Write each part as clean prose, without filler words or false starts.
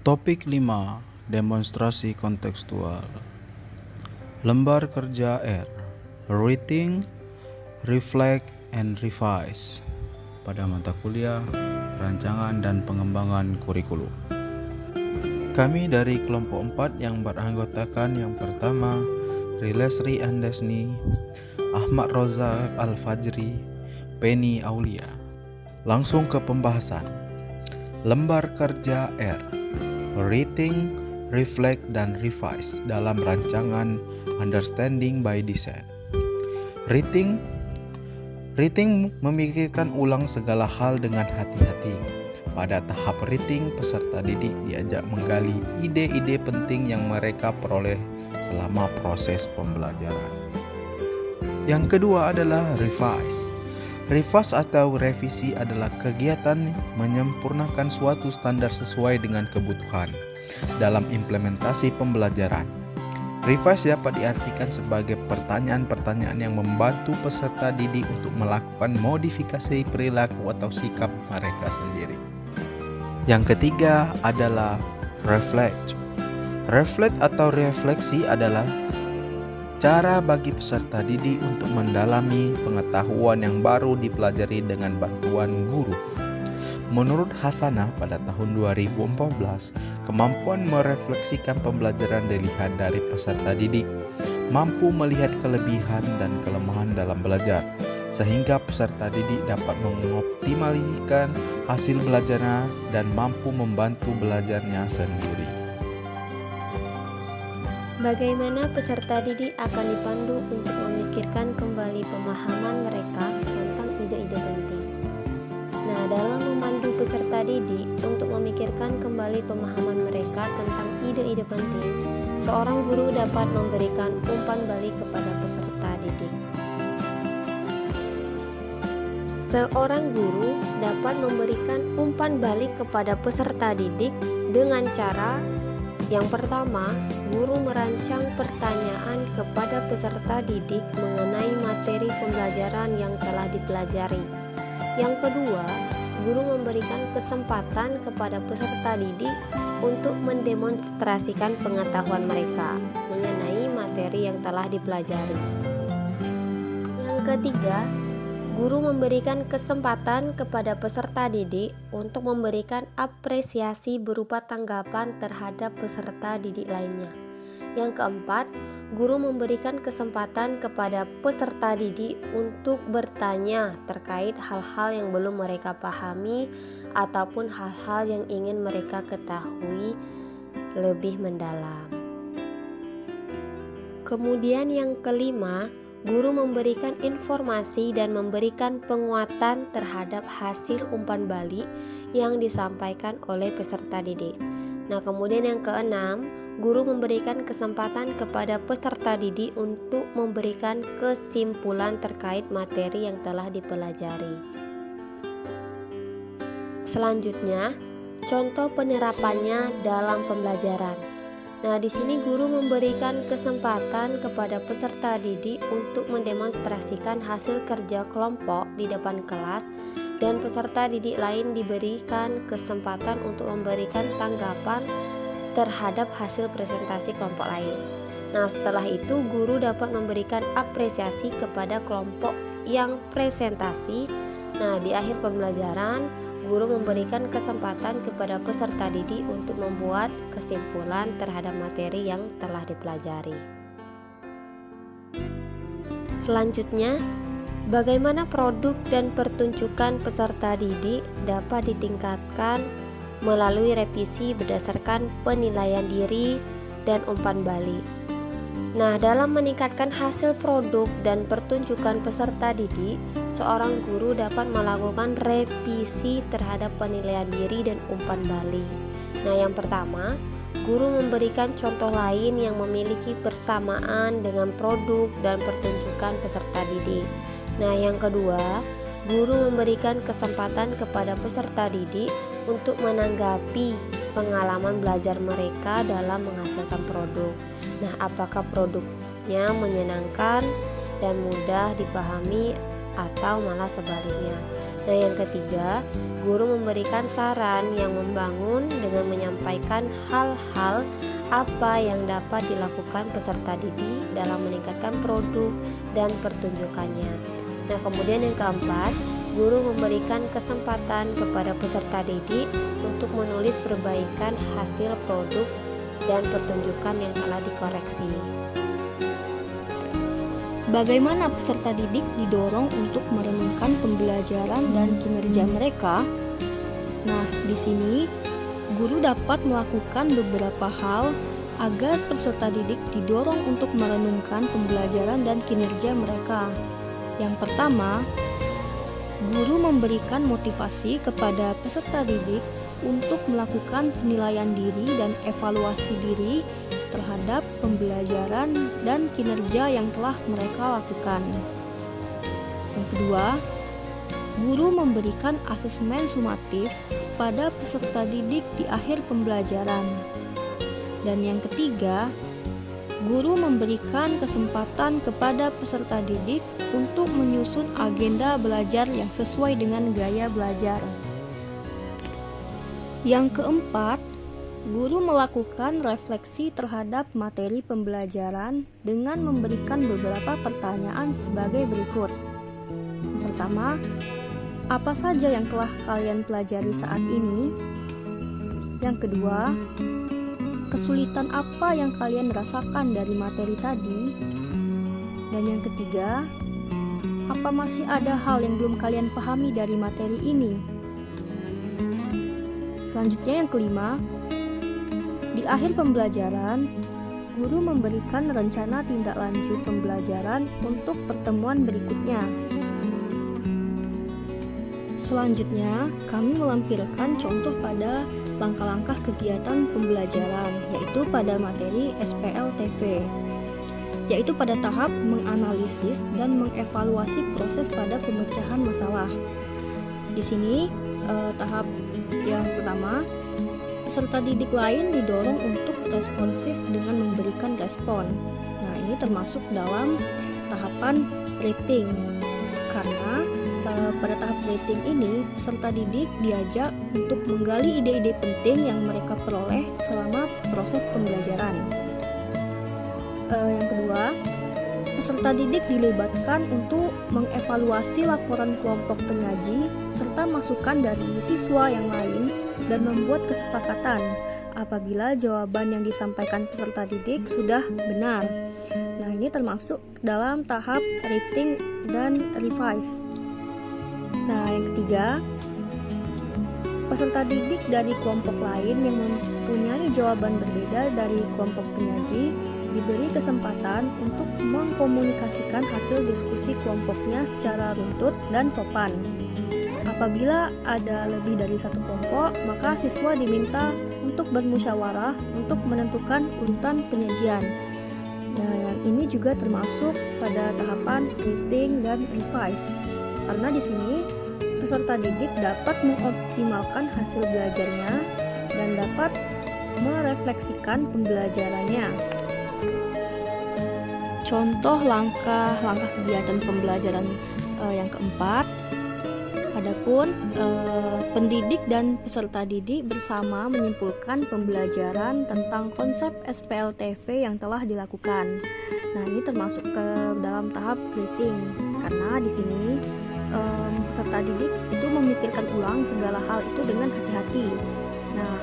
Topik 5. Demonstrasi kontekstual. Lembar kerja R. Reading, Reflect, and Revise pada mata kuliah Rancangan dan Pengembangan Kurikulum. Kami dari kelompok 4 yang beranggotakan yang pertama Rilesri Andesni, Ahmad Rozak Al-Fajri, Penny Aulia. Langsung ke pembahasan. Lembar kerja R. Reading, Reflect, dan Revise dalam rancangan Understanding by Design. Reading memikirkan ulang segala hal dengan hati-hati. Pada tahap reading, peserta didik diajak menggali ide-ide penting yang mereka peroleh selama proses pembelajaran. Yang kedua adalah Revise. Revise atau revisi adalah kegiatan menyempurnakan suatu standar sesuai dengan kebutuhan dalam implementasi pembelajaran. Revise dapat diartikan sebagai pertanyaan-pertanyaan yang membantu peserta didik untuk melakukan modifikasi perilaku atau sikap mereka sendiri. Yang ketiga adalah Reflect. Reflect atau refleksi adalah cara bagi peserta didik untuk mendalami pengetahuan yang baru dipelajari dengan bantuan guru. Menurut Hasanah pada tahun 2014, kemampuan merefleksikan pembelajaran dilihat dari peserta didik mampu melihat kelebihan dan kelemahan dalam belajar, sehingga peserta didik dapat mengoptimalkan hasil belajarnya dan mampu membantu belajarnya sendiri. Bagaimana peserta didik akan dipandu untuk memikirkan kembali pemahaman mereka tentang ide-ide penting. Nah, dalam memandu peserta didik untuk memikirkan kembali pemahaman mereka tentang ide-ide penting, seorang guru dapat memberikan umpan balik kepada peserta didik. Seorang guru dapat memberikan umpan balik kepada peserta didik dengan cara yang pertama, guru merancang pertanyaan kepada peserta didik mengenai materi pembelajaran yang telah dipelajari. Yang kedua, guru memberikan kesempatan kepada peserta didik untuk mendemonstrasikan pengetahuan mereka mengenai materi yang telah dipelajari. Yang ketiga, guru memberikan kesempatan kepada peserta didik untuk memberikan apresiasi berupa tanggapan terhadap peserta didik lainnya. Yang keempat, guru memberikan kesempatan kepada peserta didik untuk bertanya terkait hal-hal yang belum mereka pahami ataupun hal-hal yang ingin mereka ketahui lebih mendalam. Kemudian yang kelima, guru memberikan informasi dan memberikan penguatan terhadap hasil umpan balik yang disampaikan oleh peserta didik. Nah, kemudian yang keenam, guru memberikan kesempatan kepada peserta didik untuk memberikan kesimpulan terkait materi yang telah dipelajari. Selanjutnya, contoh penerapannya dalam pembelajaran. Nah, di sini guru memberikan kesempatan kepada peserta didik untuk mendemonstrasikan hasil kerja kelompok di depan kelas dan peserta didik lain diberikan kesempatan untuk memberikan tanggapan terhadap hasil presentasi kelompok lain. Nah, setelah itu guru dapat memberikan apresiasi kepada kelompok yang presentasi. Nah, di akhir pembelajaran, guru memberikan kesempatan kepada peserta didik untuk membuat kesimpulan terhadap materi yang telah dipelajari. Selanjutnya, bagaimana produk dan pertunjukan peserta didik dapat ditingkatkan melalui revisi berdasarkan penilaian diri dan umpan balik. Nah, dalam meningkatkan hasil produk dan pertunjukan peserta didik, seorang guru dapat melakukan revisi terhadap penilaian diri dan umpan balik. Nah, yang pertama, guru memberikan contoh lain yang memiliki persamaan dengan produk dan pertunjukan peserta didik. Nah, yang kedua, guru memberikan kesempatan kepada peserta didik untuk menanggapi pengalaman belajar mereka dalam menghasilkan produk. Nah, apakah produknya menyenangkan dan mudah dipahami atau malah sebaliknya. Nah, yang ketiga, guru memberikan saran yang membangun dengan menyampaikan hal-hal apa yang dapat dilakukan peserta didik dalam meningkatkan produk dan pertunjukannya. Nah, kemudian yang keempat, guru memberikan kesempatan kepada peserta didik untuk menulis perbaikan hasil produk dan pertunjukan yang telah dikoreksi. Bagaimana peserta didik didorong untuk merenungkan pembelajaran dan kinerja mereka? Nah, di sini guru dapat melakukan beberapa hal agar peserta didik didorong untuk merenungkan pembelajaran dan kinerja mereka. Yang pertama, guru memberikan motivasi kepada peserta didik untuk melakukan penilaian diri dan evaluasi diri terhadap pembelajaran dan kinerja yang telah mereka lakukan. Yang kedua, guru memberikan asesmen sumatif pada peserta didik di akhir pembelajaran. Dan yang ketiga, guru memberikan kesempatan kepada peserta didik untuk menyusun agenda belajar yang sesuai dengan gaya belajar. Yang keempat, guru melakukan refleksi terhadap materi pembelajaran dengan memberikan beberapa pertanyaan sebagai berikut. Yang pertama, apa saja yang telah kalian pelajari saat ini? Yang kedua, kesulitan apa yang kalian rasakan dari materi tadi? Dan yang ketiga, apa masih ada hal yang belum kalian pahami dari materi ini? Selanjutnya yang kelima, di akhir pembelajaran, guru memberikan rencana tindak lanjut pembelajaran untuk pertemuan berikutnya. Selanjutnya, kami melampirkan contoh pada langkah-langkah kegiatan pembelajaran, yaitu pada materi SPLTV, yaitu pada tahap menganalisis dan mengevaluasi proses pada pemecahan masalah. Di sini, tahap yang pertama, peserta didik lain didorong untuk responsif dengan memberikan respon. Nah, ini termasuk dalam tahapan rating. Karena pada tahap rating ini, peserta didik diajak untuk menggali ide-ide penting yang mereka peroleh selama proses pembelajaran. Yang kedua, peserta didik dilibatkan untuk mengevaluasi laporan kelompok penyaji serta masukan dari siswa yang lain dan membuat kesepakatan apabila jawaban yang disampaikan peserta didik sudah benar. Nah, ini termasuk dalam tahap rating dan revise. Nah, yang ketiga, peserta didik dari kelompok lain yang mempunyai jawaban berbeda dari kelompok penyaji diberi kesempatan untuk mengkomunikasikan hasil diskusi kelompoknya secara runtut dan sopan. Apabila ada lebih dari satu kelompok, maka siswa diminta untuk bermusyawarah untuk menentukan urutan penyajian. Nah, yang ini juga termasuk pada tahapan rating dan revise. Karena di sini peserta didik dapat mengoptimalkan hasil belajarnya dan dapat merefleksikan pembelajarannya. Contoh langkah-langkah kegiatan pembelajaran yang keempat, adapun pendidik dan peserta didik bersama menyimpulkan pembelajaran tentang konsep SPLTV yang telah dilakukan. Nah, ini termasuk ke dalam tahap rating karena di sini peserta didik itu memikirkan ulang segala hal itu dengan hati-hati. Nah,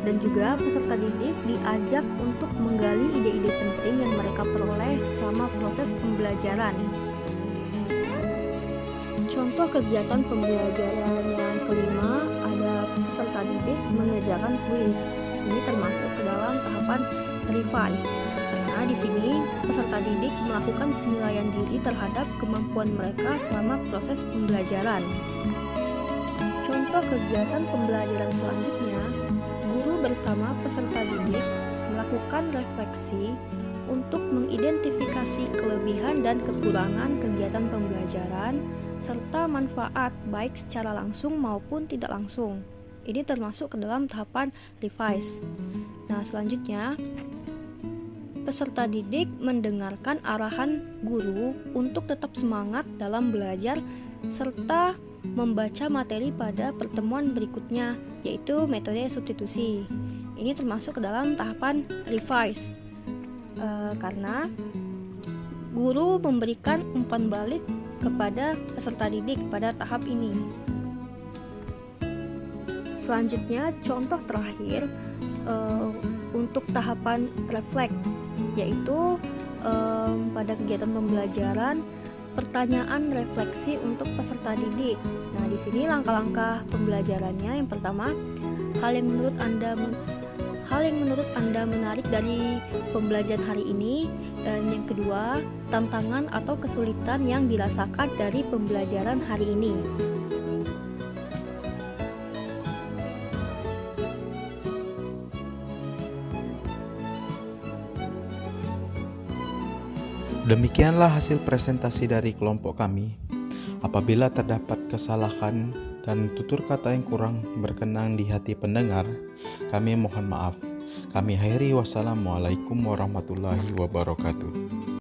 dan juga peserta didik diajak untuk menggali ide-ide penting yang mereka peroleh selama proses pembelajaran. Contoh kegiatan pembelajaran yang kelima, ada peserta didik mengerjakan kuis. Ini termasuk ke dalam tahapan revise. Karena di sini peserta didik melakukan penilaian diri terhadap kemampuan mereka selama proses pembelajaran. Contoh kegiatan pembelajaran selanjutnya, guru bersama peserta didik melakukan refleksi untuk mengidentifikasi kelebihan dan kekurangan kegiatan pembelajaran serta manfaat baik secara langsung maupun tidak langsung. Ini termasuk ke dalam tahapan revise. Nah, selanjutnya peserta didik mendengarkan arahan guru untuk tetap semangat dalam belajar serta membaca materi pada pertemuan berikutnya, yaitu metode substitusi. Ini termasuk ke dalam tahapan revise, karena guru memberikan umpan balik kepada peserta didik pada tahap ini. Selanjutnya, contoh terakhir untuk tahapan reflect, yaitu pada kegiatan pembelajaran pertanyaan refleksi untuk peserta didik. Nah, di sini langkah-langkah pembelajarannya. Yang pertama, hal yang menurut Anda menarik dari pembelajaran hari ini, dan yang kedua, tantangan atau kesulitan yang dirasakan dari pembelajaran hari ini. Demikianlah hasil presentasi dari kelompok kami. Apabila terdapat kesalahan dan tutur kata yang kurang berkenan di hati pendengar, kami mohon maaf. Kami akhiri, wassalamualaikum warahmatullahi wabarakatuh.